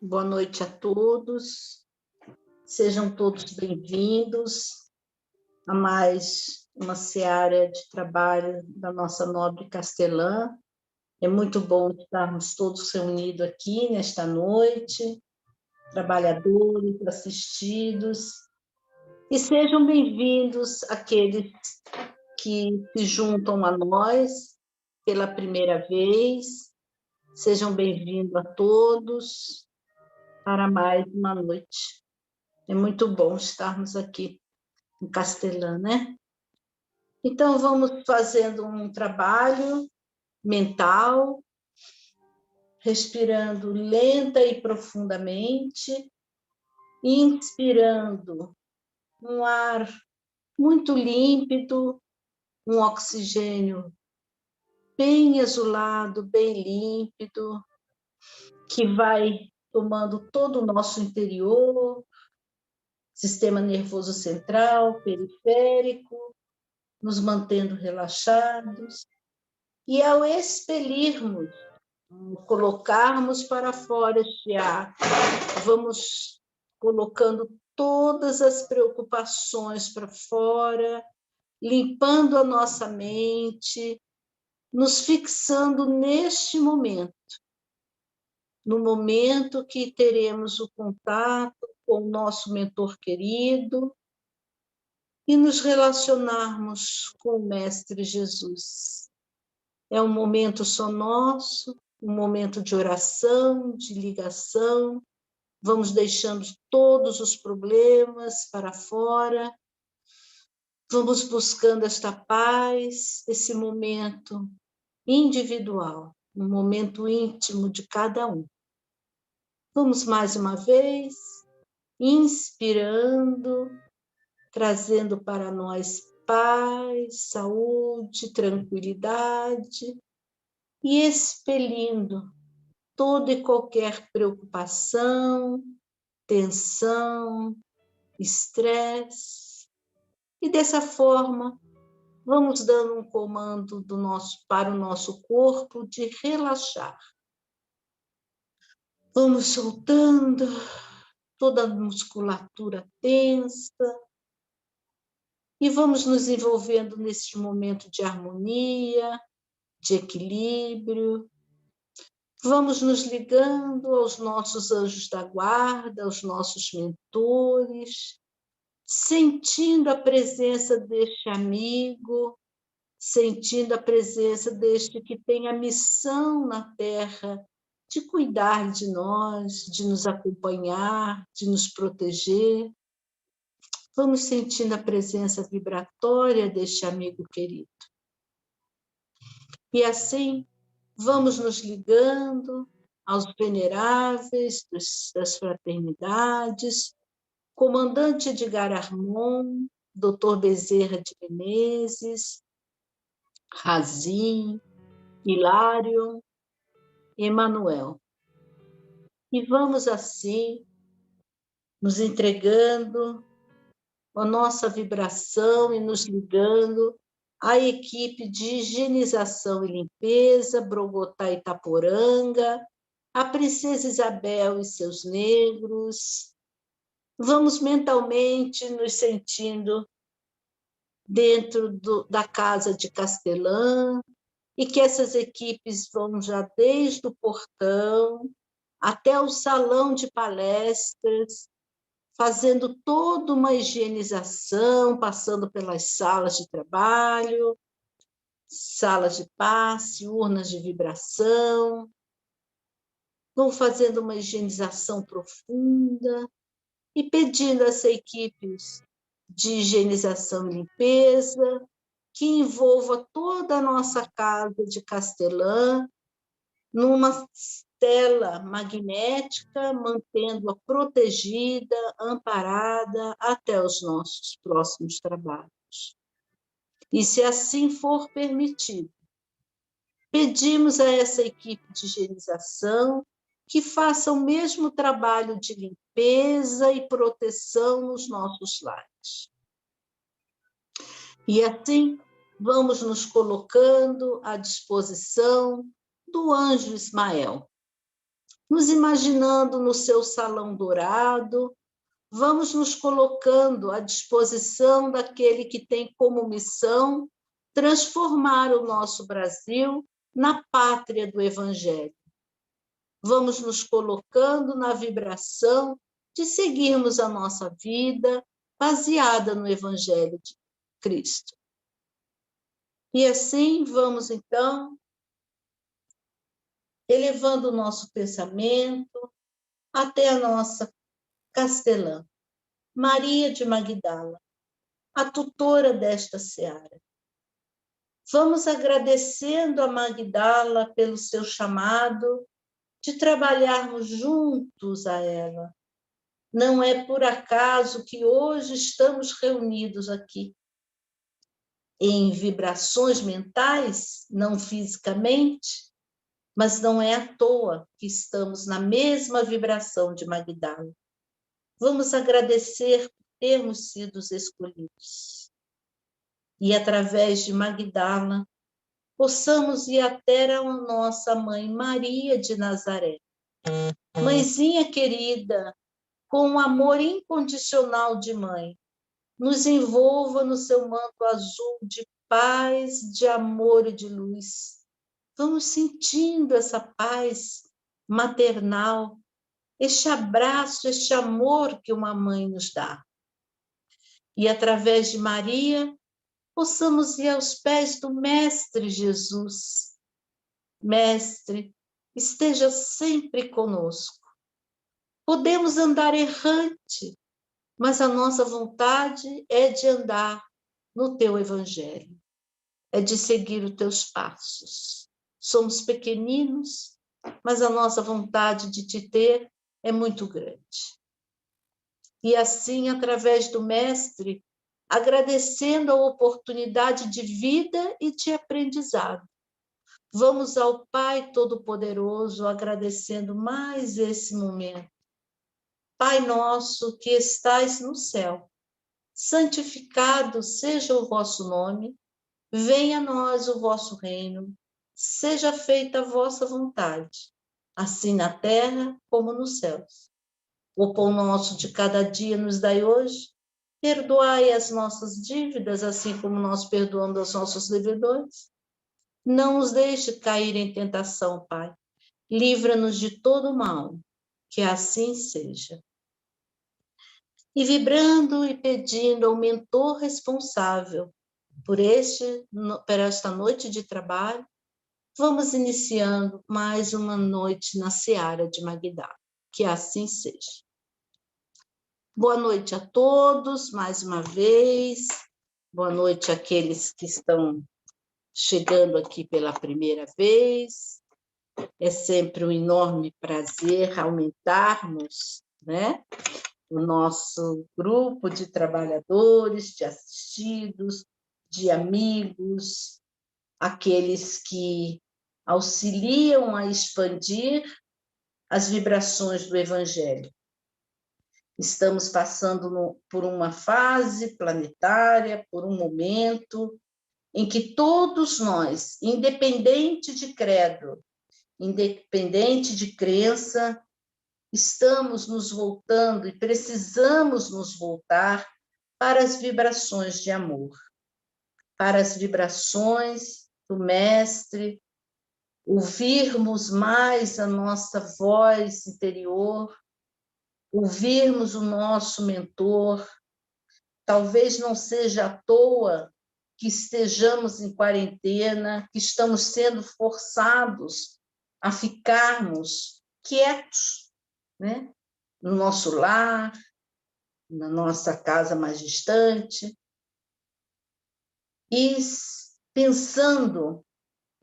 Boa noite a todos, sejam todos bem-vindos a mais uma seara de trabalho da nossa nobre Castelã. É muito bom estarmos todos reunidos aqui nesta noite, trabalhadores, assistidos, e sejam bem-vindos aqueles que se juntam a nós pela primeira vez, sejam bem-vindos a todos para mais uma noite. É muito bom estarmos aqui em Castelã, né? Então, vamos fazendo um trabalho mental, respirando lenta e profundamente, inspirando um ar muito límpido, um oxigênio bem azulado, bem límpido, que vai tomando todo o nosso interior, sistema nervoso central, periférico, nos mantendo relaxados. E ao expelirmos, colocarmos para fora este ar, vamos colocando todas as preocupações para fora, limpando a nossa mente, nos fixando neste momento, no momento que teremos o contato com o nosso mentor querido e nos relacionarmos com o Mestre Jesus. É um momento só nosso, um momento de oração, de ligação. Vamos deixando todos os problemas para fora. Vamos buscando esta paz, esse momento individual, um momento íntimo de cada um. Vamos mais uma vez, inspirando, trazendo para nós paz, saúde, tranquilidade e expelindo toda e qualquer preocupação, tensão, estresse. E dessa forma, vamos dando um comando para o nosso corpo de relaxar. Vamos soltando toda a musculatura tensa e vamos nos envolvendo nesse momento de harmonia, de equilíbrio. Vamos nos ligando aos nossos anjos da guarda, aos nossos mentores, sentindo a presença deste amigo, sentindo a presença deste que tem a missão na Terra de cuidar de nós, de nos acompanhar, de nos proteger. Vamos sentindo a presença vibratória deste amigo querido. E assim, vamos nos ligando aos veneráveis das fraternidades, comandante Edgar Armon, Dr. Bezerra de Menezes, Razim, Hilário, Emanuel. E vamos assim, nos entregando a nossa vibração e nos ligando à equipe de higienização e limpeza, Brogotá e Itaporanga, a Princesa Isabel e seus negros. Vamos mentalmente nos sentindo dentro da casa de Castelã, e que essas equipes vão já desde o portão até o salão de palestras, fazendo toda uma higienização, passando pelas salas de trabalho, salas de passe, urnas de vibração, vão fazendo uma higienização profunda e pedindo a essas equipes de higienização e limpeza que envolva toda a nossa casa de Castelã numa tela magnética, mantendo-a protegida, amparada até os nossos próximos trabalhos. E se assim for permitido, pedimos a essa equipe de higienização que faça o mesmo trabalho de limpeza e proteção nos nossos lares. E assim, vamos nos colocando à disposição do anjo Ismael. nos imaginando no seu salão dourado, vamos nos colocando à disposição daquele que tem como missão transformar o nosso Brasil na pátria do Evangelho. Vamos nos colocando na vibração de seguirmos a nossa vida baseada no Evangelho de Cristo. E assim vamos, então, elevando o nosso pensamento até a nossa castelã, Maria de Magdala, a tutora desta seara. Vamos agradecendo a Magdala pelo seu chamado de trabalharmos juntos a ela. Não é por acaso que hoje estamos reunidos aqui, em vibrações mentais, não fisicamente, mas não é à toa que estamos na mesma vibração de Magdala. Vamos agradecer por termos sido escolhidos. E através de Magdala, possamos ir até a nossa mãe Maria de Nazaré. Mãezinha querida, com um amor incondicional de mãe, nos envolva no seu manto azul de paz, de amor e de luz. Vamos sentindo essa paz maternal, este abraço, este amor que uma mãe nos dá. E através de Maria, possamos ir aos pés do Mestre Jesus. Mestre, esteja sempre conosco. Podemos andar errante, mas a nossa vontade é de andar no teu Evangelho, é de seguir os teus passos. Somos pequeninos, mas a nossa vontade de te ter é muito grande. E assim, através do Mestre, agradecendo a oportunidade de vida e de aprendizado, vamos ao Pai Todo-Poderoso agradecendo mais esse momento. Pai nosso que estais no céu, santificado seja o vosso nome, venha a nós o vosso reino, seja feita a vossa vontade, assim na terra como nos céus. O pão nosso de cada dia nos dai hoje, perdoai as nossas dívidas, assim como nós perdoamos aos nossos devedores. Não nos deixe cair em tentação, Pai. Livra-nos de todo mal, que assim seja. E vibrando e pedindo ao mentor responsável por esta noite de trabalho, vamos iniciando mais uma noite na Seara de Magdala. Que assim seja. Boa noite a todos, mais uma vez. Boa noite àqueles que estão chegando aqui pela primeira vez. É sempre um enorme prazer aumentarmos, né, o nosso grupo de trabalhadores, de assistidos, de amigos, aqueles que auxiliam a expandir as vibrações do Evangelho. Estamos passando por uma fase planetária, por um momento em que todos nós, independente de credo, independente de crença, estamos nos voltando e precisamos nos voltar para as vibrações de amor, para as vibrações do Mestre, ouvirmos mais a nossa voz interior, ouvirmos o nosso mentor. Talvez não seja à toa que estejamos em quarentena, que estamos sendo forçados a ficarmos quietos, né? No nosso lar, na nossa casa mais distante, e pensando,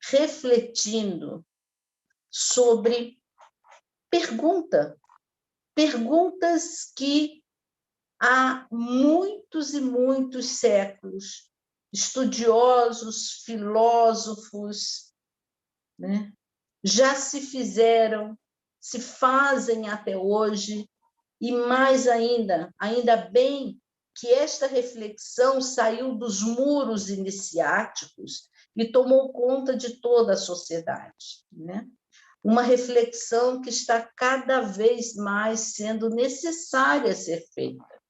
refletindo sobre perguntas que há muitos e muitos séculos, estudiosos, filósofos, né, já se fizeram, se fazem até hoje, e mais ainda bem que esta reflexão saiu dos muros iniciáticos e tomou conta de toda a sociedade, né? uma reflexão que está cada vez mais sendo necessária ser feita.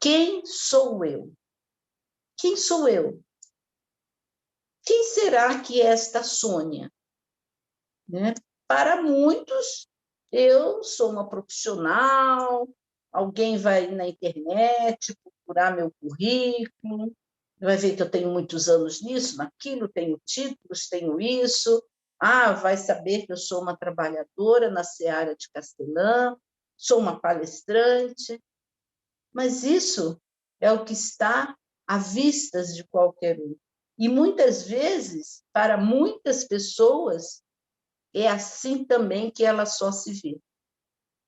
Quem sou eu? Quem sou eu? Quem será que é esta Sônia? Né? Para muitos, eu sou uma profissional, alguém vai na internet procurar meu currículo, vai ver que eu tenho muitos anos nisso, naquilo, tenho títulos, tenho isso, vai saber que eu sou uma trabalhadora na seara de Castelã, sou uma palestrante, mas isso é o que está à vista de qualquer um. E muitas vezes, para muitas pessoas, é assim também que ela só se vê,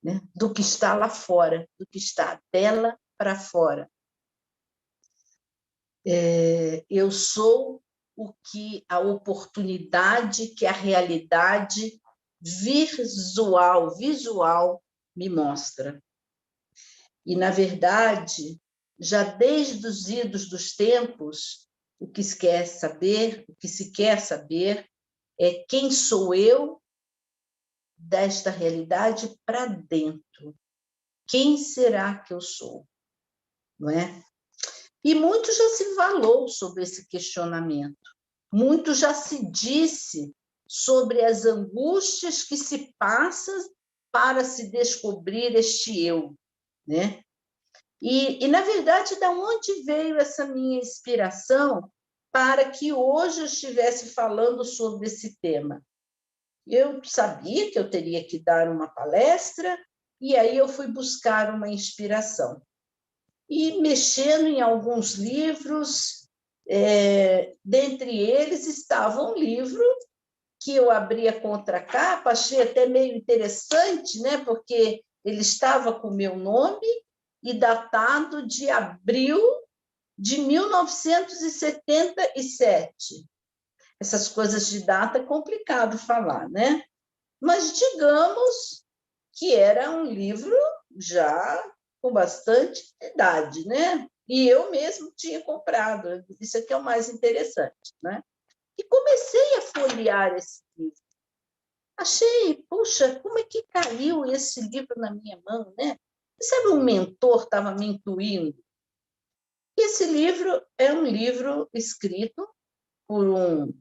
né? Do que está lá fora, do que está dela para fora. Eu sou o que a oportunidade, que a realidade visual me mostra. E, na verdade, já desde os idos dos tempos, o que se quer saber é quem sou eu desta realidade para dentro. Quem será que eu sou? Não é? E muito já se falou sobre esse questionamento. Muito já se disse sobre as angústias que se passam para se descobrir este eu, né? E na verdade, de onde veio essa minha inspiração para que hoje eu estivesse falando sobre esse tema? Eu sabia que eu teria que dar uma palestra, e aí eu fui buscar uma inspiração. E mexendo em alguns livros, dentre eles estava um livro que eu abri a contracapa, achei até meio interessante, né? Porque ele estava com o meu nome e datado de abril de 1977. Essas coisas de data é complicado falar, né? Mas digamos que era um livro já com bastante idade, né? E eu mesmo tinha comprado. Isso aqui é o mais interessante, né? E comecei a folhear esse livro. Achei, puxa, como é que caiu esse livro na minha mão, né? Sabe, um mentor estava me intuindo. Esse livro é um livro escrito por um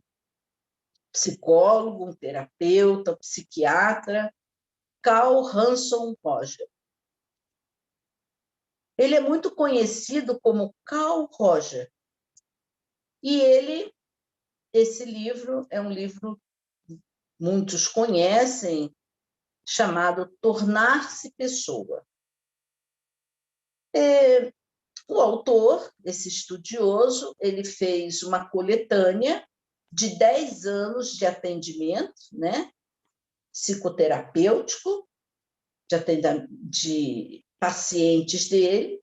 psicólogo, um terapeuta, um psiquiatra, Carl Hanson Roger. Ele é muito conhecido como Carl Roger. E esse livro é um livro que muitos conhecem, chamado Tornar-se Pessoa. O autor, esse estudioso, ele fez uma coletânea de 10 anos de atendimento, né, psicoterapêutico, de pacientes dele,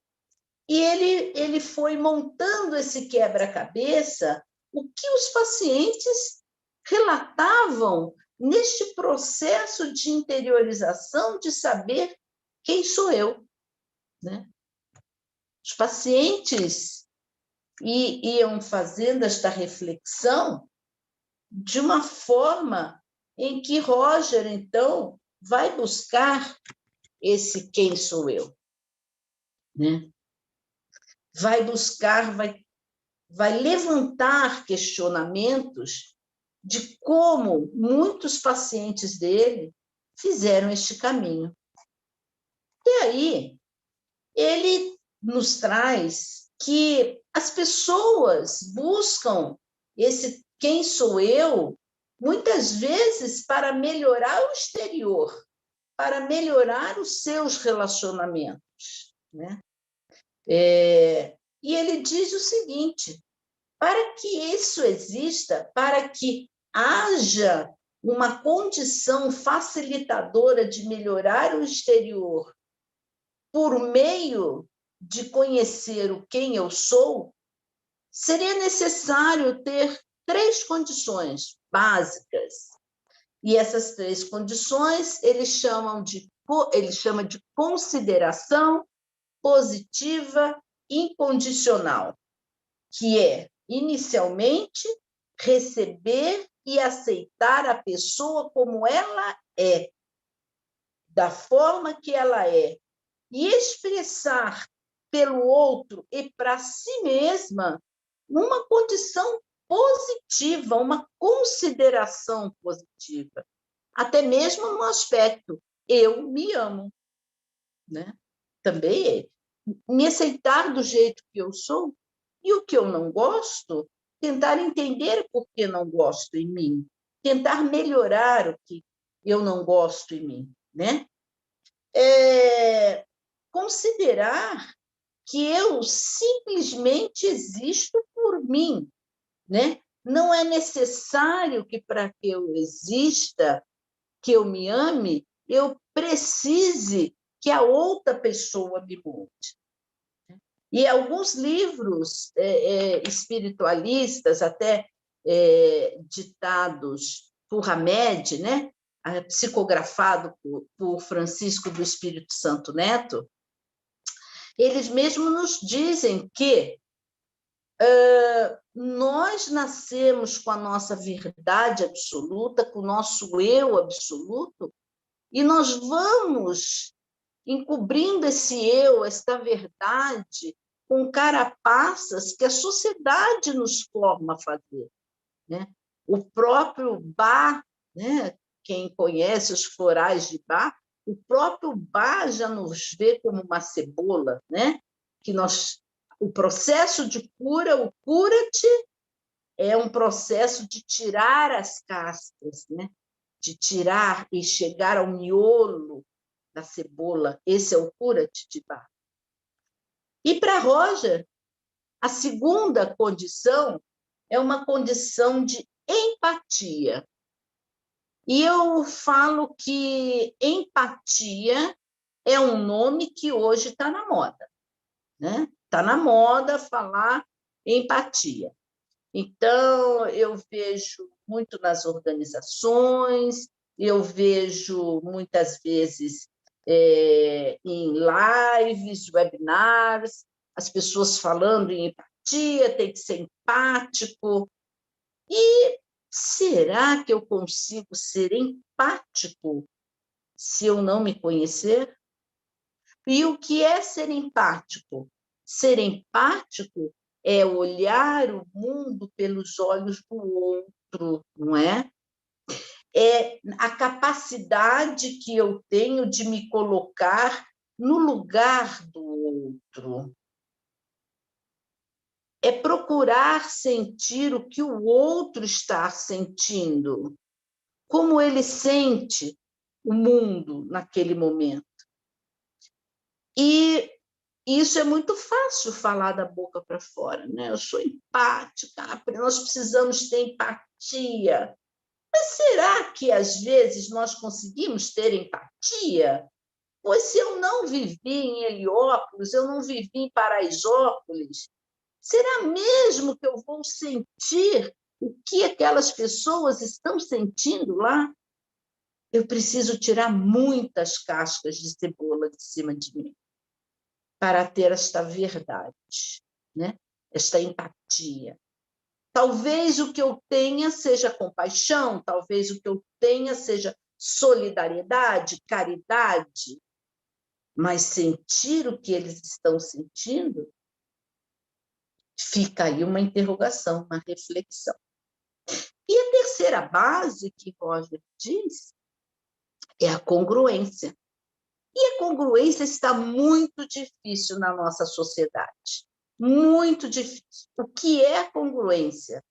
e ele foi montando esse quebra-cabeça, o que os pacientes relatavam neste processo de interiorização de saber quem sou eu, né? Os pacientes iam fazendo esta reflexão de uma forma em que Roger, então, vai buscar esse quem sou eu, né? Vai buscar, vai levantar questionamentos de como muitos pacientes dele fizeram este caminho. E aí, ele nos traz que as pessoas buscam esse quem sou eu, muitas vezes para melhorar o exterior, para melhorar os seus relacionamentos, né? E ele diz o seguinte: para que isso exista, para que haja uma condição facilitadora de melhorar o exterior por meio de conhecer o quem eu sou, seria necessário ter 3 condições básicas. E essas 3 condições ele chama de consideração positiva incondicional, que é, inicialmente, receber e aceitar a pessoa como ela é, da forma que ela é, e expressar pelo outro e para si mesma uma condição positiva, uma consideração positiva, até mesmo no aspecto eu me amo, né? Também é me aceitar do jeito que eu sou, e o que eu não gosto, tentar entender por que não gosto em mim, tentar melhorar o que eu não gosto em mim, né? Considerar que eu simplesmente existo por mim, né? Não é necessário que para que eu exista, que eu me ame, eu precise que a outra pessoa me mude. E alguns livros espiritualistas, até ditados por Hamed, né? Psicografado por Francisco do Espírito Santo Neto, eles mesmos nos dizem que nós nascemos com a nossa verdade absoluta, com o nosso eu absoluto, e nós vamos encobrindo esse eu, esta verdade, com carapaças que a sociedade nos forma a fazer, né? O próprio Bach, né? Quem conhece os florais de Bach, o próprio Bach já nos vê como uma cebola, né? Que o processo de cura, o cura-te, é um processo de tirar as cascas, né? De tirar e chegar ao miolo da cebola. Esse é o cura-te de Bach. E para Roger, a segunda condição é uma condição de empatia. E eu falo que empatia é um nome que hoje está na moda, né? Está na moda falar empatia. Então, eu vejo muito nas organizações, eu vejo muitas vezes em lives, webinars, as pessoas falando em empatia, tem que ser empático. E será que eu consigo ser empático se eu não me conhecer? E o que é ser empático? Ser empático é olhar o mundo pelos olhos do outro, não é? É a capacidade que eu tenho de me colocar no lugar do outro. É procurar sentir o que o outro está sentindo, como ele sente o mundo naquele momento. E isso é muito fácil falar da boca para fora, né? Eu sou empática, nós precisamos ter empatia. Mas será que, às vezes, nós conseguimos ter empatia? Pois se eu não vivi em Heliópolis, eu não vivi em Paraisópolis, será mesmo que eu vou sentir o que aquelas pessoas estão sentindo lá? Eu preciso tirar muitas cascas de cebola de cima de mim para ter esta verdade, né? Esta empatia. Talvez o que eu tenha seja compaixão, talvez o que eu tenha seja solidariedade, caridade, mas sentir o que eles estão sentindo, fica aí uma interrogação, uma reflexão. E a terceira base que Roger diz é a congruência. E a congruência está muito difícil na nossa sociedade. Muito difícil. O que é a congruência?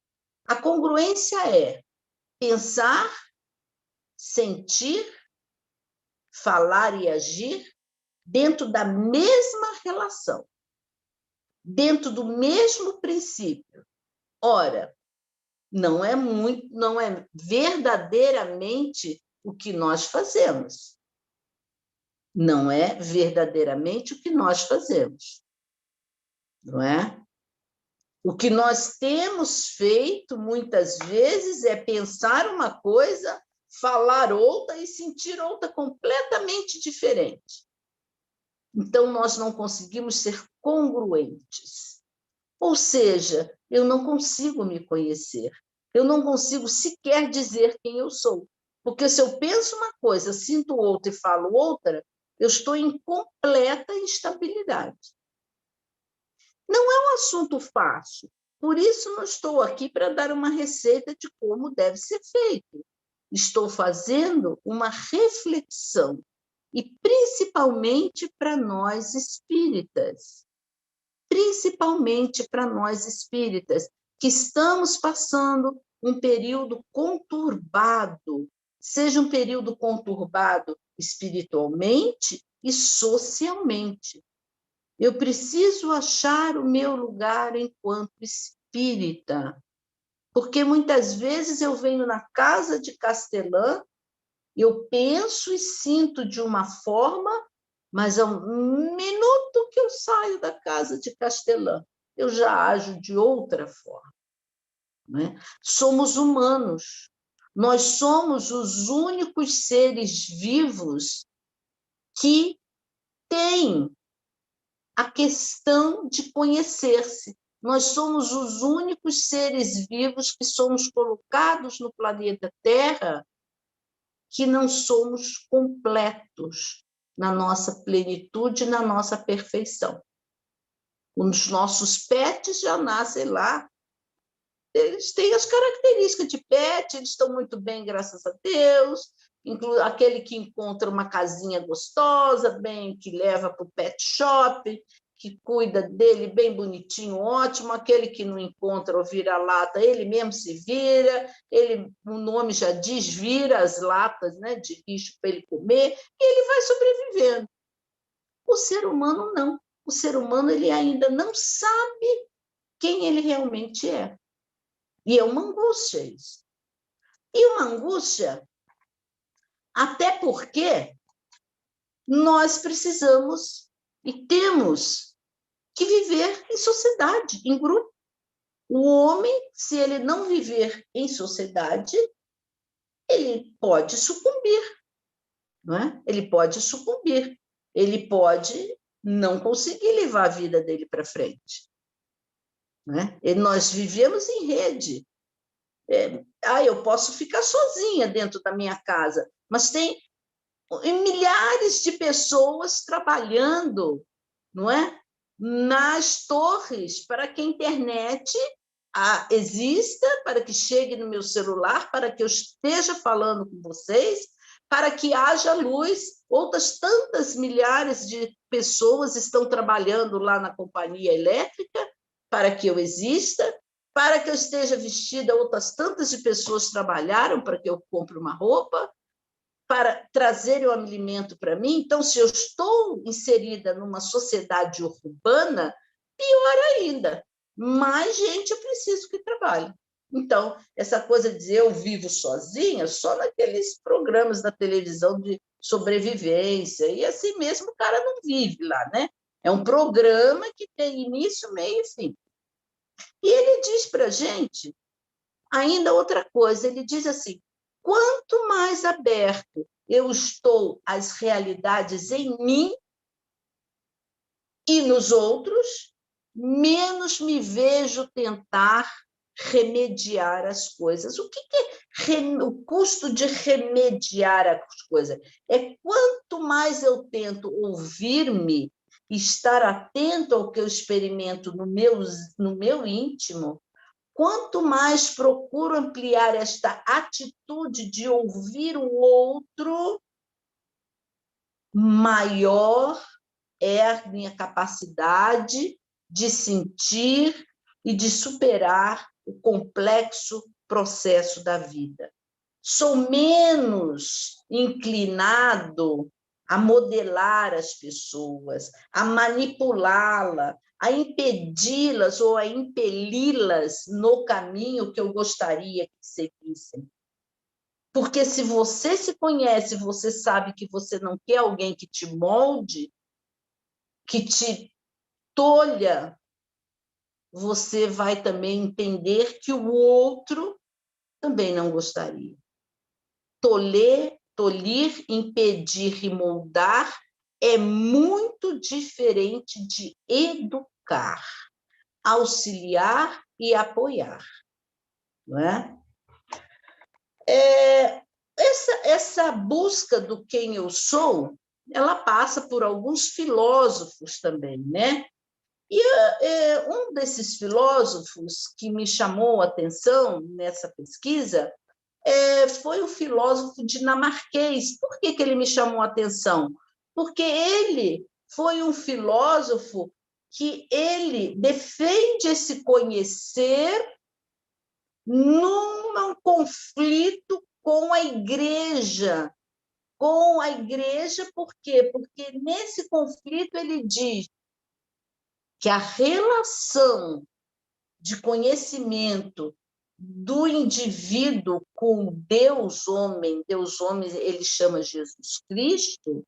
A congruência é pensar, sentir, falar e agir dentro da mesma relação, dentro do mesmo princípio. Ora, não é verdadeiramente o que nós fazemos. Não é verdadeiramente o que nós fazemos. Não é? O que nós temos feito, muitas vezes, é pensar uma coisa, falar outra e sentir outra completamente diferente. Então, nós não conseguimos ser congruentes. Ou seja, eu não consigo me conhecer. Eu não consigo sequer dizer quem eu sou. Porque se eu penso uma coisa, sinto outra e falo outra, eu estou em completa instabilidade. Não é um assunto fácil. Por isso, não estou aqui para dar uma receita de como deve ser feito. Estou fazendo uma reflexão, e principalmente para nós espíritas. Principalmente para nós espíritas, que estamos passando um período conturbado, seja um período conturbado espiritualmente e socialmente. Eu preciso achar o meu lugar enquanto espírita, porque muitas vezes eu venho na casa de Castelã, eu penso e sinto de uma forma, mas ao minuto que eu saio da casa de Castelã, eu já ajo de outra forma. Né? Somos humanos. Nós somos os únicos seres vivos que têm a questão de conhecer-se. Nós somos os únicos seres vivos que somos colocados no planeta Terra que não somos completos na nossa plenitude, na nossa perfeição. Os nossos pets já nascem lá, eles têm as características de pet, eles estão muito bem, graças a Deus, aquele que encontra uma casinha gostosa, bem, que leva para o pet shop, que cuida dele bem bonitinho, ótimo, aquele que não encontra o vira-lata, ele mesmo se vira, o nome já diz, vira as latas, né, de lixo para ele comer, e ele vai sobrevivendo. O ser humano não. O ser humano ele ainda não sabe quem ele realmente é. E é uma angústia isso. E uma angústia, até porque nós precisamos e temos que viver em sociedade, em grupo. O homem, se ele não viver em sociedade, ele pode sucumbir, não é? Ele pode sucumbir, ele pode não conseguir levar a vida dele para frente. Né? E nós vivemos em rede. Eu posso ficar sozinha dentro da minha casa, mas tem milhares de pessoas trabalhando, não é? Nas torres para que a internet exista, para que chegue no meu celular, para que eu esteja falando com vocês, para que haja luz. Outras tantas milhares de pessoas estão trabalhando lá na companhia elétrica para que eu exista, para que eu esteja vestida. Outras tantas de pessoas trabalharam para que eu compre uma roupa, para trazerem o alimento para mim. Então, se eu estou inserida numa sociedade urbana, pior ainda, mais gente eu preciso que trabalhe. Então, essa coisa de dizer eu vivo sozinha, só naqueles programas da televisão de sobrevivência, e assim mesmo o cara não vive lá, né? É um programa que tem início, meio e fim. E ele diz para a gente ainda outra coisa, ele diz assim, quanto mais aberto eu estou às realidades em mim e nos outros, menos me vejo tentar remediar as coisas. O que é o custo de remediar as coisas? É quanto mais eu tento ouvir-me, estar atento ao que eu experimento no meu íntimo, quanto mais procuro ampliar esta atitude de ouvir o outro, maior é a minha capacidade de sentir e de superar o complexo processo da vida. Sou menos inclinado a modelar as pessoas, a manipulá-las, a impedi-las ou a impeli-las no caminho que eu gostaria que seguissem. Porque se você se conhece, você sabe que você não quer alguém que te molde, que te tolha, você vai também entender que o outro também não gostaria. Tolir, impedir e moldar é muito diferente de educar, auxiliar e apoiar. Não é? Essa busca do quem eu sou, ela passa por alguns filósofos também, né? E um desses filósofos que me chamou a atenção nessa pesquisa foi o filósofo dinamarquês. Por que ele me chamou a atenção? Porque ele foi um filósofo que ele defende esse conhecer num conflito com a igreja. Por quê? Porque nesse conflito ele diz que a relação de conhecimento do indivíduo com Deus homem ele chama Jesus Cristo,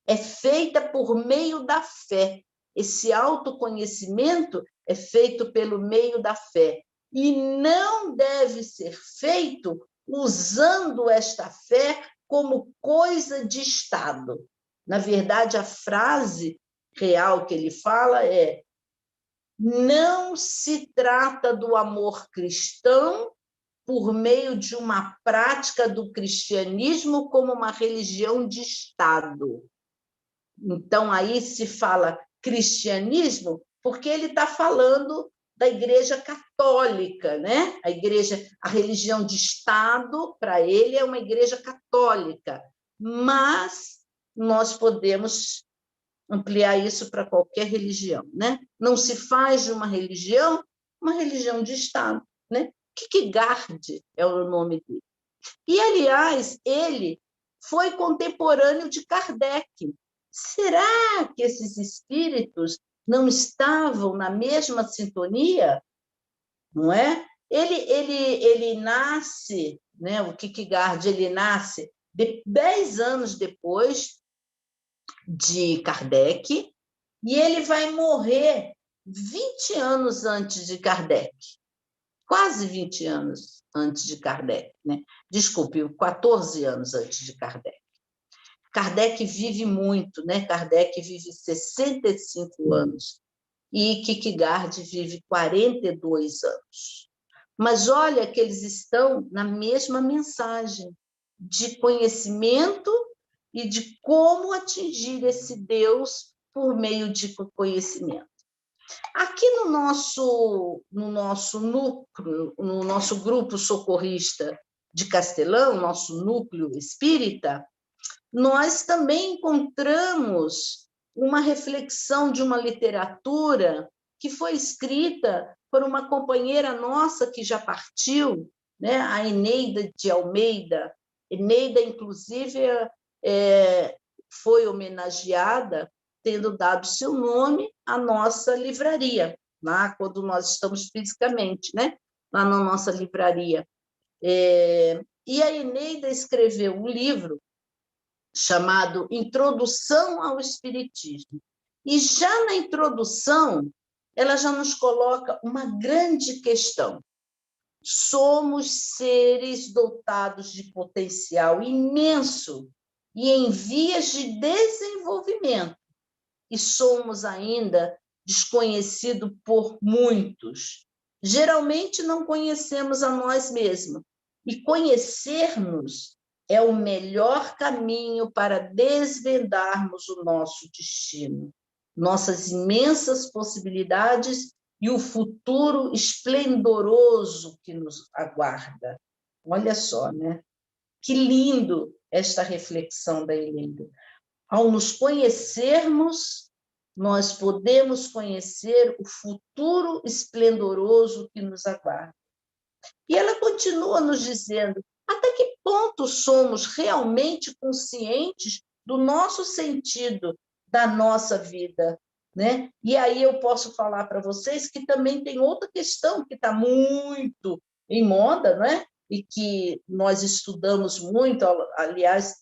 é feita por meio da fé. Esse autoconhecimento é feito pelo meio da fé. E não deve ser feito usando esta fé como coisa de Estado. Na verdade, a frase real que ele fala é: não se trata do amor cristão por meio de uma prática do cristianismo como uma religião de Estado. Então, aí se fala cristianismo porque ele está falando da Igreja Católica, né? A religião de Estado, para ele, é uma Igreja Católica, mas nós podemos ampliar isso para qualquer religião, né? Não se faz de uma religião de Estado, né? Kierkegaard é o nome dele. E, aliás, ele foi contemporâneo de Kardec. Será que esses espíritos não estavam na mesma sintonia? Não é? Ele nasce, né? O Kierkegaard, ele nasce 10 anos depois de Kardec, e ele vai morrer 20 anos antes de Kardec, quase 20 anos antes de Kardec, né? Desculpe, 14 anos antes de Kardec. Kardec vive muito, né? Kardec vive 65 anos e Kierkegaard vive 42 anos. Mas olha que eles estão na mesma mensagem de conhecimento e de como atingir esse Deus por meio de conhecimento. Aqui no nosso núcleo, no nosso grupo socorrista de Castelão, nosso núcleo espírita, nós também encontramos uma reflexão de uma literatura que foi escrita por uma companheira nossa que já partiu, né? A Eneida de Almeida. Eneida, inclusive, foi homenageada, tendo dado seu nome à nossa livraria, lá quando nós estamos fisicamente, né? Lá na nossa livraria. E a Eneida escreveu um livro chamado Introdução ao Espiritismo. E já na introdução, ela já nos coloca uma grande questão. Somos seres dotados de potencial imenso e em vias de desenvolvimento, e somos ainda desconhecidos por muitos. Geralmente não conhecemos a nós mesmos, e conhecer-nos é o melhor caminho para desvendarmos o nosso destino, nossas imensas possibilidades e o futuro esplendoroso que nos aguarda. Olha só, né? Que lindo esta reflexão da Eneida. Ao nos conhecermos, nós podemos conhecer o futuro esplendoroso que nos aguarda. E ela continua nos dizendo: até que ponto somos realmente conscientes do nosso sentido, da nossa vida, né? E aí eu posso falar para vocês que também tem outra questão que está muito em moda, né? E que nós estudamos muito. Aliás,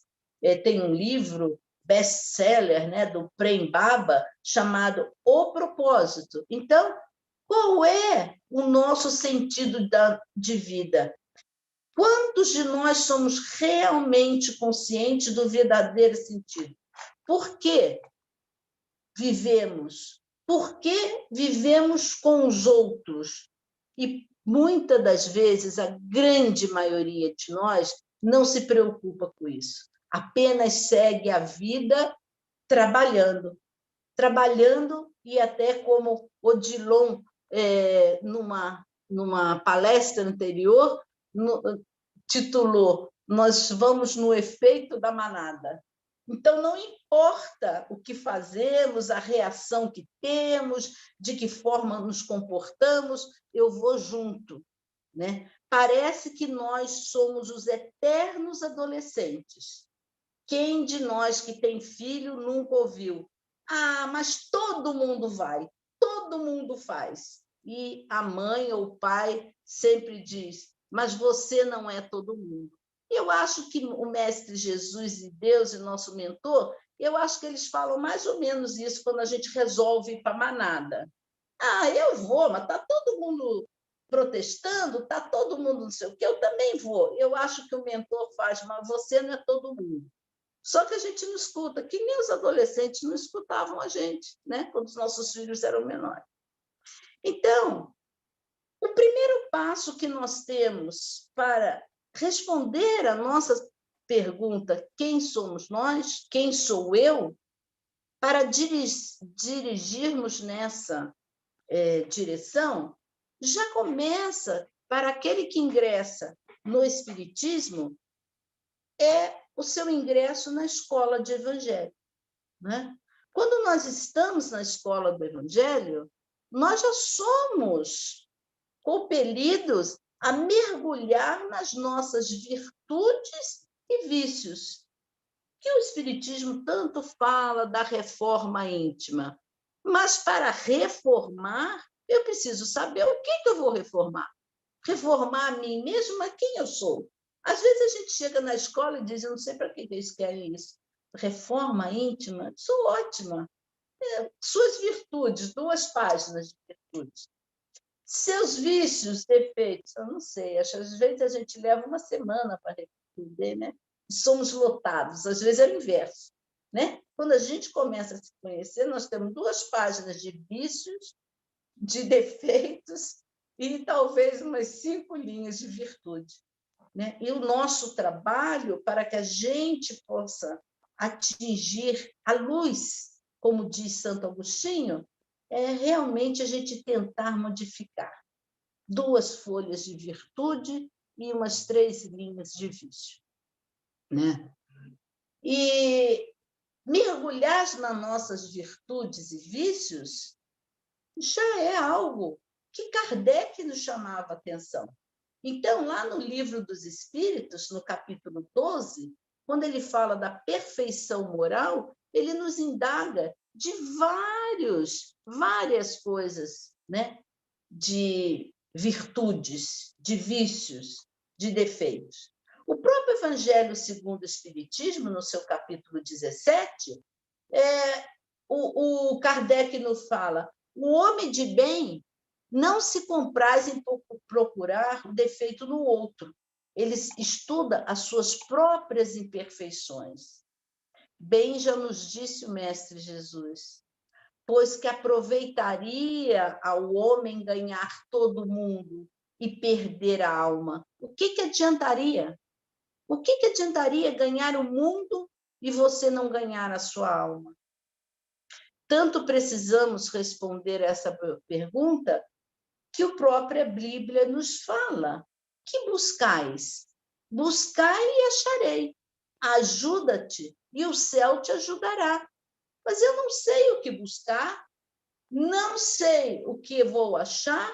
tem um livro best-seller, né, do Prem Baba, chamado O Propósito. Então, qual é o nosso sentido de vida? Quantos de nós somos realmente conscientes do verdadeiro sentido? Por que vivemos? Por que vivemos com os outros? E muitas das vezes, a grande maioria de nós não se preocupa com isso. Apenas segue a vida trabalhando. Trabalhando, e até como Odilon, numa palestra anterior, titulou Nós vamos no efeito da manada. Então, não importa o que fazemos, a reação que temos, de que forma nos comportamos, eu vou junto. Né? Parece que nós somos os eternos adolescentes. Quem de nós que tem filho nunca ouviu? Ah, mas todo mundo vai, todo mundo faz. E a mãe ou o pai sempre diz, mas você não é todo mundo. Eu acho que o Mestre Jesus e Deus e nosso mentor, eu acho que eles falam mais ou menos isso quando a gente resolve ir para a manada. Ah, eu vou, mas está todo mundo protestando, está todo mundo não sei o quê, eu também vou. Eu acho que o mentor faz, mas você não é todo mundo. Só que a gente não escuta, que nem os adolescentes não escutavam a gente, né? Quando os nossos filhos eram menores. Então, o primeiro passo que nós temos para responder a nossa pergunta, quem somos nós, quem sou eu, para dirigirmos nessa direção, já começa, para aquele que ingressa no Espiritismo, é o seu ingresso na escola de Evangelho. Né? Quando nós estamos na escola do Evangelho, nós já somos compelidos a mergulhar nas nossas virtudes e vícios, que o Espiritismo tanto fala da reforma íntima. Mas para reformar, eu preciso saber o que eu vou reformar. Reformar a mim mesma, quem eu sou. Às vezes a gente chega na escola e diz, eu não sei para que eles querem isso. Reforma íntima, sou ótima. Suas virtudes, 2 páginas de virtudes. Seus vícios, defeitos, eu não sei. Às vezes a gente leva uma semana para responder, né? Somos lotados, às vezes é o inverso. Né? Quando a gente começa a se conhecer, nós temos 2 páginas de vícios, de defeitos e talvez umas 5 linhas de virtude. Né? E o nosso trabalho para que a gente possa atingir a luz, como diz Santo Agostinho, é realmente a gente tentar modificar 2 folhas de virtude e umas 3 linhas de vício. Né? E mergulhar nas nossas virtudes e vícios já é algo que Kardec nos chamava a atenção. Então, lá no Livro dos Espíritos, no capítulo 12, quando ele fala da perfeição moral, ele nos indaga de várias coisas, né? De virtudes, de vícios, de defeitos. O próprio Evangelho segundo o Espiritismo, no seu capítulo 17, o Kardec nos fala: o homem de bem não se compraz em procurar o defeito no outro. Ele estuda as suas próprias imperfeições. Bem já nos disse o Mestre Jesus, pois que aproveitaria ao homem ganhar todo mundo e perder a alma. O que adiantaria? O que adiantaria ganhar o mundo e você não ganhar a sua alma? Tanto precisamos responder essa pergunta que a própria Bíblia nos fala. Que buscais? Buscai e acharei. Ajuda-te e o céu te ajudará. Mas eu não sei o que buscar, não sei o que vou achar,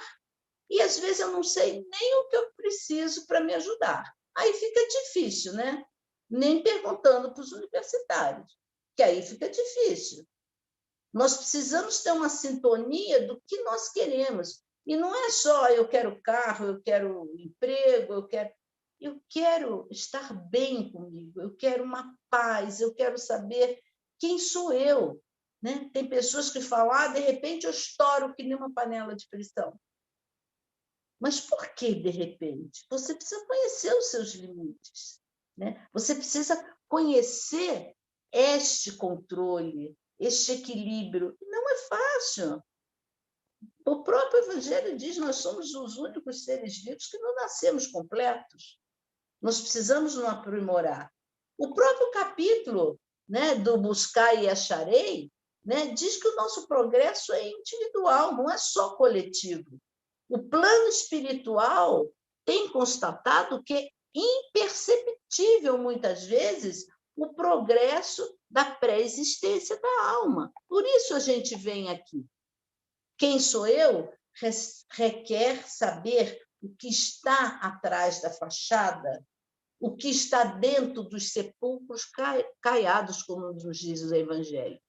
e às vezes eu não sei nem o que eu preciso para me ajudar. Aí fica difícil, né? Nem perguntando para os universitários, que aí fica difícil. Nós precisamos ter uma sintonia do que nós queremos. E não é só eu quero carro, eu quero emprego, eu quero estar bem comigo, eu quero uma paz, eu quero saber quem sou eu. Né? Tem pessoas que falam, de repente eu estouro que nem uma panela de pressão. Mas por que de repente? Você precisa conhecer os seus limites. Né? Você precisa conhecer este controle, este equilíbrio. Não é fácil. O próprio Evangelho diz que nós somos os únicos seres vivos que não nascemos completos. Nós precisamos nos aprimorar. O próprio capítulo, né, do Buscar e Acharei, né, diz que o nosso progresso é individual, não é só coletivo. O plano espiritual tem constatado que é imperceptível, muitas vezes, o progresso da pré-existência da alma. Por isso a gente vem aqui. Quem sou eu requer saber o que está atrás da fachada, o que está dentro dos sepulcros caiados, como nos diz o Evangelho.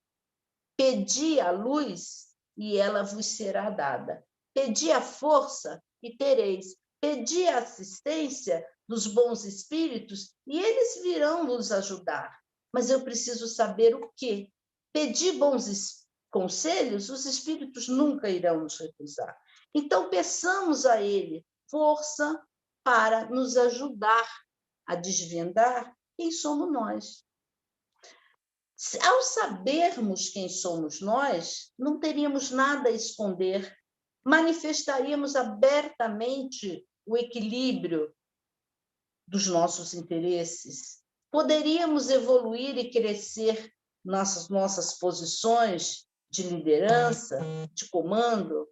Pedi a luz e ela vos será dada. Pedi a força e tereis. Pedi a assistência dos bons espíritos e eles virão nos ajudar. Mas eu preciso saber o quê? Pedi bons conselhos, os espíritos nunca irão nos recusar. Então, peçamos a ele força para nos ajudar a desvendar quem somos nós. Ao sabermos quem somos nós, não teríamos nada a esconder, manifestaríamos abertamente o equilíbrio dos nossos interesses, poderíamos evoluir e crescer nossas posições de liderança, de comando.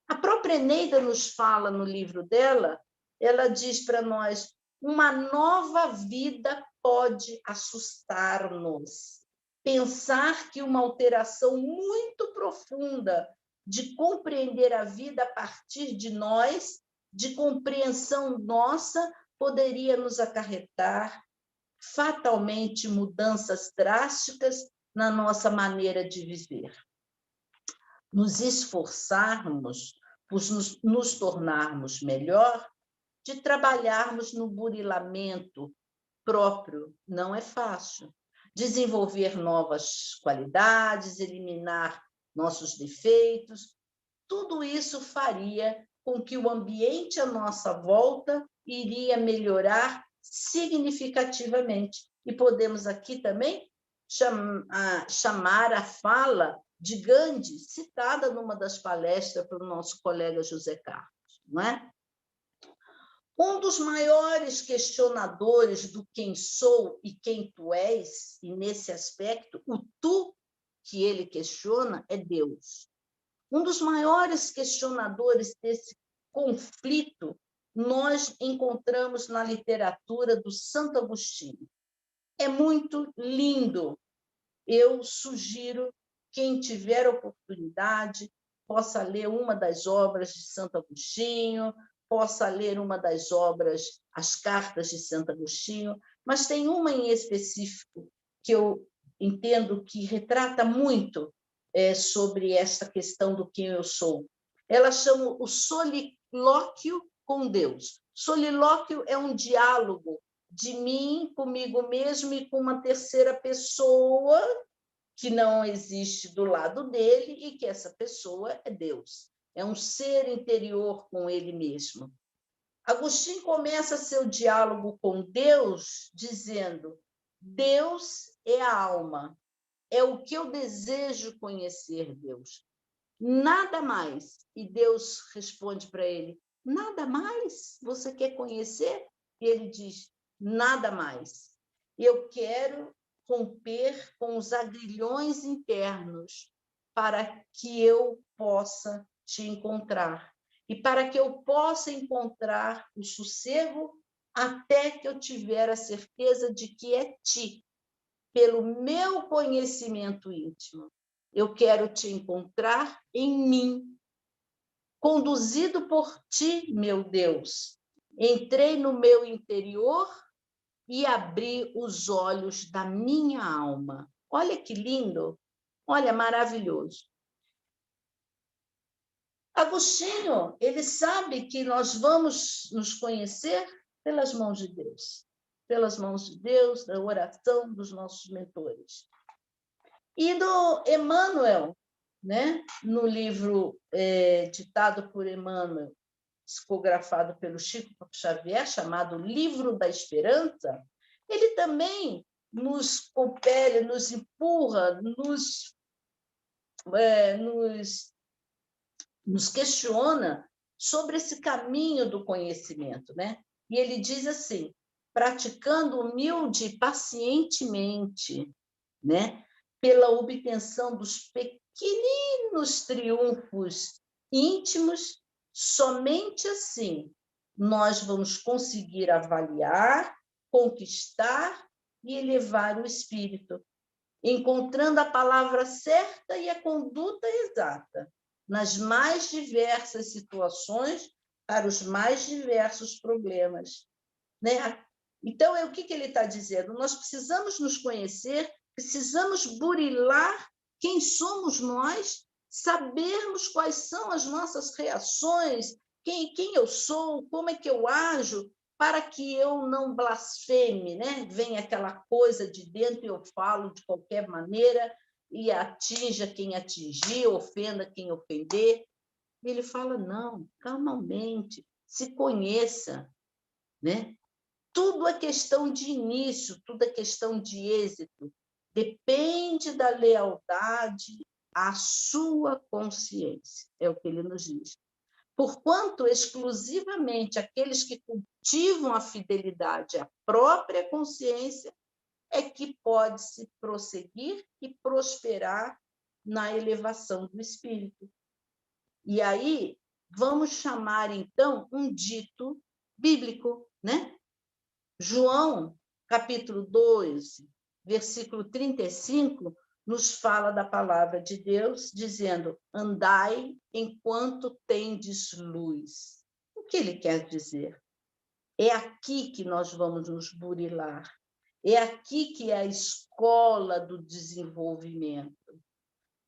A própria Eneida nos fala no livro dela, ela diz para nós, uma nova vida pode assustar-nos. Pensar que uma alteração muito profunda de compreender a vida a partir de nós, de compreensão nossa, poderia nos acarretar fatalmente mudanças drásticas na nossa maneira de viver. Nos esforçarmos por nos tornarmos melhor, de trabalharmos no burilamento próprio, não é fácil. Desenvolver novas qualidades, eliminar nossos defeitos, tudo isso faria com que o ambiente à nossa volta iria melhorar significativamente. E podemos aqui também chamar a fala de Gandhi, citada numa das palestras pelo nosso colega José Carlos, não é? Um dos maiores questionadores do quem sou e quem tu és, e nesse aspecto, o tu que ele questiona é Deus. Um dos maiores questionadores desse conflito nós encontramos na literatura do Santo Agostinho. É muito lindo. Eu sugiro, quem tiver oportunidade, possa ler uma das obras de Santo Agostinho, possa ler uma das obras, as Cartas de Santo Agostinho, mas tem uma em específico que eu entendo que retrata muito sobre esta questão do quem eu sou. Ela chama o solilóquio com Deus. Solilóquio é um diálogo de mim, comigo mesmo e com uma terceira pessoa que não existe do lado dele e que essa pessoa é Deus. É um ser interior com ele mesmo. Agostinho começa seu diálogo com Deus dizendo: Deus é a alma, é o que eu desejo conhecer, Deus. Nada mais. E Deus responde para ele: nada mais? Você quer conhecer? E ele diz: nada mais. Eu quero romper com os agrilhões internos para que eu possa te encontrar. E para que eu possa encontrar o sossego até que eu tiver a certeza de que é ti, pelo meu conhecimento íntimo. Eu quero te encontrar em mim, conduzido por ti, meu Deus. Entrei no meu interior e abri os olhos da minha alma. Olha que lindo, olha, maravilhoso. Agostinho, ele sabe que nós vamos nos conhecer pelas mãos de Deus, da oração dos nossos mentores. E do Emmanuel, né? No livro ditado por Emmanuel, psicografado pelo Chico Xavier, chamado Livro da Esperança, ele também nos compele, nos empurra, nos questiona sobre esse caminho do conhecimento, né? E ele diz assim: praticando humilde e pacientemente, né? Pela obtenção dos pequeninos triunfos íntimos, somente assim nós vamos conseguir avaliar, conquistar e elevar o espírito, encontrando a palavra certa e a conduta exata nas mais diversas situações para os mais diversos problemas, né? Então, o que ele está dizendo? Nós precisamos nos conhecer, precisamos burilar quem somos nós, sabermos quais são as nossas reações, quem eu sou, como é que eu ajo, para que eu não blasfeme, né? Vem aquela coisa de dentro e eu falo de qualquer maneira e atinja quem atingir, ofenda quem ofender. Ele fala, não, calmamente, se conheça, né? Tudo é questão de início, tudo é questão de êxito. Depende da lealdade à sua consciência, é o que ele nos diz. Porquanto exclusivamente aqueles que cultivam a fidelidade à própria consciência é que pode-se prosseguir e prosperar na elevação do espírito. E aí, vamos chamar, então, um dito bíblico, né? João, capítulo 2, versículo 35, nos fala da palavra de Deus, dizendo, andai enquanto tendes luz. O que ele quer dizer? É aqui que nós vamos nos burilar. É aqui que é a escola do desenvolvimento.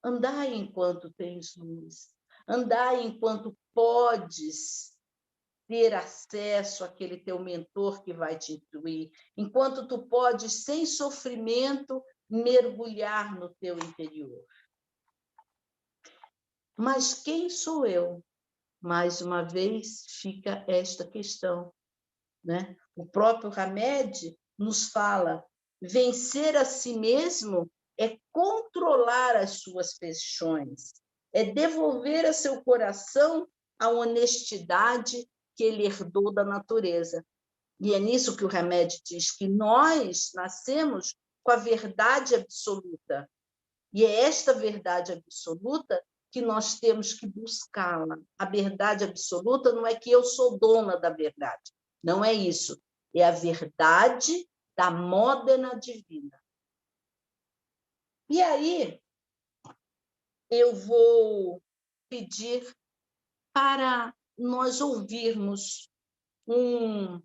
Andai enquanto tens luz. Andai enquanto podes ter acesso àquele teu mentor que vai te instruir, enquanto tu podes, sem sofrimento, mergulhar no teu interior. Mas quem sou eu? Mais uma vez fica esta questão, né? O próprio Hamed nos fala, vencer a si mesmo é controlar as suas paixões, é devolver a seu coração a honestidade que ele herdou da natureza. E é nisso que o Hamed diz, que nós nascemos com a verdade absoluta. E é esta verdade absoluta que nós temos que buscá-la. A verdade absoluta não é que eu sou dona da verdade. Não é isso. É a verdade da modena divina. E aí, eu vou pedir para nós ouvirmos um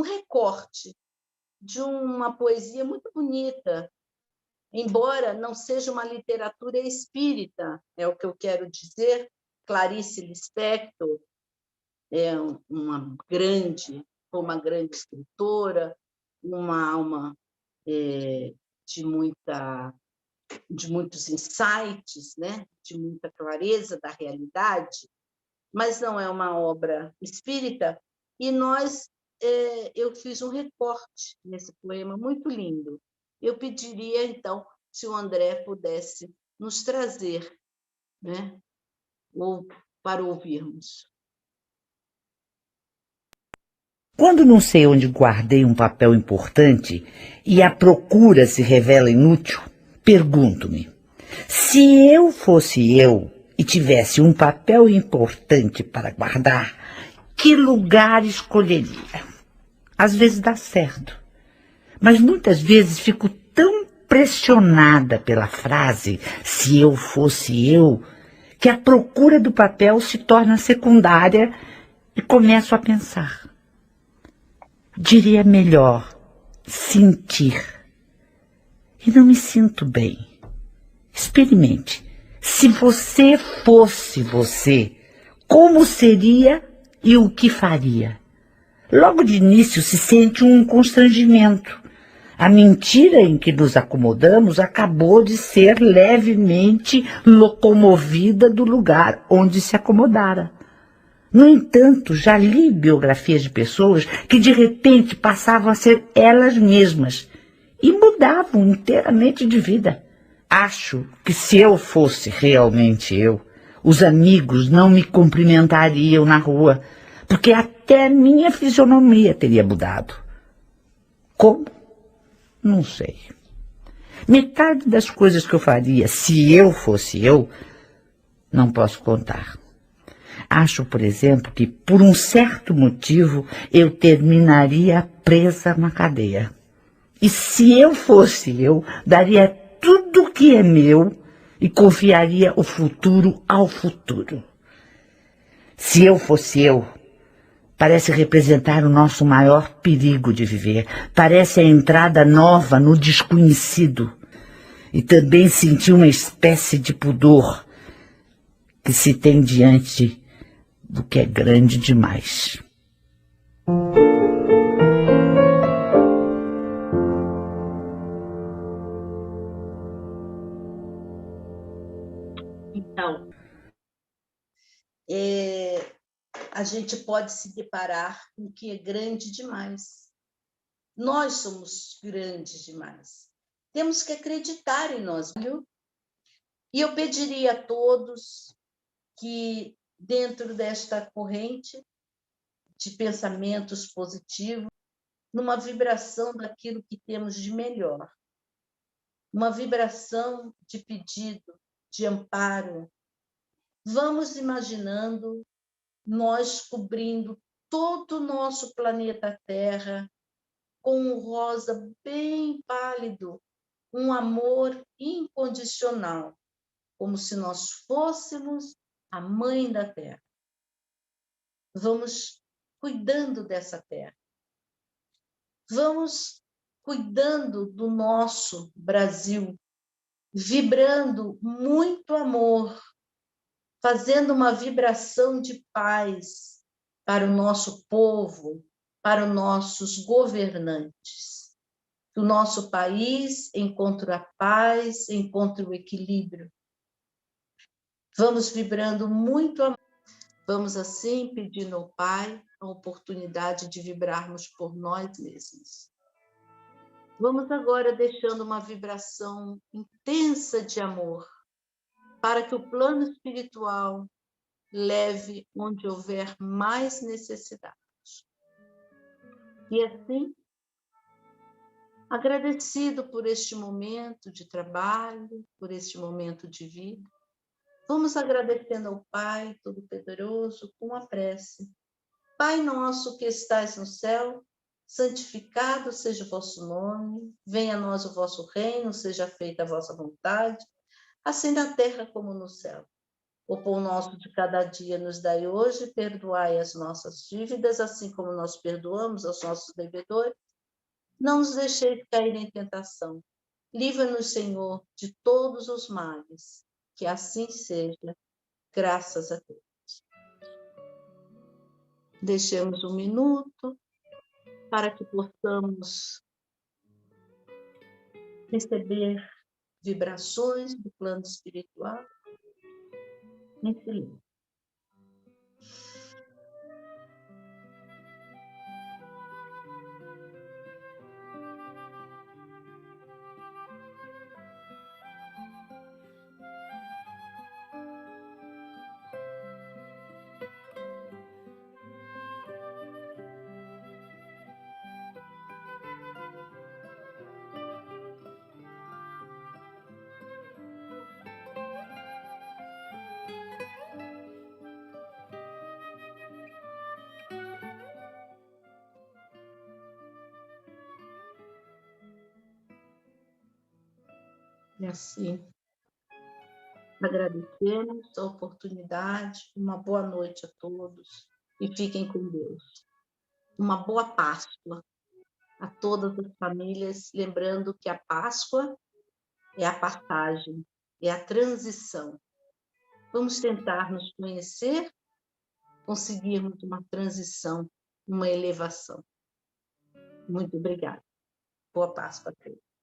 recorte de uma poesia muito bonita, embora não seja uma literatura espírita, é o que eu quero dizer. Clarice Lispector é uma grande escritora, uma alma de muitos insights, né? De muita clareza da realidade, mas não é uma obra espírita. E eu fiz um recorte nesse poema muito lindo. Eu pediria, então, se o André pudesse nos trazer, né? Ou para ouvirmos. Quando não sei onde guardei um papel importante e a procura se revela inútil, pergunto-me, se eu fosse eu e tivesse um papel importante para guardar, que lugar escolheria? Às vezes dá certo, mas muitas vezes fico tão pressionada pela frase, se eu fosse eu, que a procura do papel se torna secundária e começo a pensar. Diria melhor, sentir. E não me sinto bem. Experimente. Se você fosse você, como seria e o que faria? Logo de início se sente um constrangimento. A mentira em que nos acomodamos acabou de ser levemente locomovida do lugar onde se acomodara. No entanto, já li biografias de pessoas que de repente passavam a ser elas mesmas e mudavam inteiramente de vida. Acho que se eu fosse realmente eu, os amigos não me cumprimentariam na rua, porque até minha fisionomia teria mudado. Como? Não sei. Metade das coisas que eu faria, se eu fosse eu, não posso contar. Acho, por exemplo, que por um certo motivo eu terminaria presa na cadeia. E se eu fosse eu, daria tudo que é meu e confiaria o futuro ao futuro. Se eu fosse eu, parece representar o nosso maior perigo de viver. Parece a entrada nova no desconhecido. E também sentir uma espécie de pudor que se tem diante do que é grande demais. Então, a gente pode se deparar com o que é grande demais. Nós somos grandes demais. Temos que acreditar em nós. E eu pediria a todos que, dentro desta corrente de pensamentos positivos, numa vibração daquilo que temos de melhor, uma vibração de pedido, de amparo, vamos imaginando nós cobrindo todo o nosso planeta Terra com um rosa bem pálido, um amor incondicional, como se nós fôssemos a mãe da Terra. Vamos cuidando dessa terra. Vamos cuidando do nosso Brasil, vibrando muito amor, fazendo uma vibração de paz para o nosso povo, para os nossos governantes. Que o nosso país encontre a paz, encontre o equilíbrio. Vamos vibrando muito amor. Vamos assim pedindo ao Pai a oportunidade de vibrarmos por nós mesmos. Vamos agora deixando uma vibração intensa de amor para que o plano espiritual leve onde houver mais necessidade. E assim, agradecido por este momento de trabalho, por este momento de vida, vamos agradecendo ao Pai Todo-Poderoso com a prece. Pai nosso que estais no céu, santificado seja o vosso nome, venha a nós o vosso reino, seja feita a vossa vontade, assim na terra como no céu. O pão nosso de cada dia nos dai hoje, perdoai as nossas dívidas, assim como nós perdoamos aos nossos devedores. Não nos deixeis cair em tentação. Livra-nos, Senhor, de todos os males. Que assim seja, graças a Deus. Deixemos um minuto para que possamos receber vibrações do plano espiritual em silêncio. E assim, agradecemos a oportunidade, uma boa noite a todos e fiquem com Deus. Uma boa Páscoa a todas as famílias, lembrando que a Páscoa é a passagem, é a transição. Vamos tentar nos conhecer, conseguirmos uma transição, uma elevação. Muito obrigada. Boa Páscoa a todos.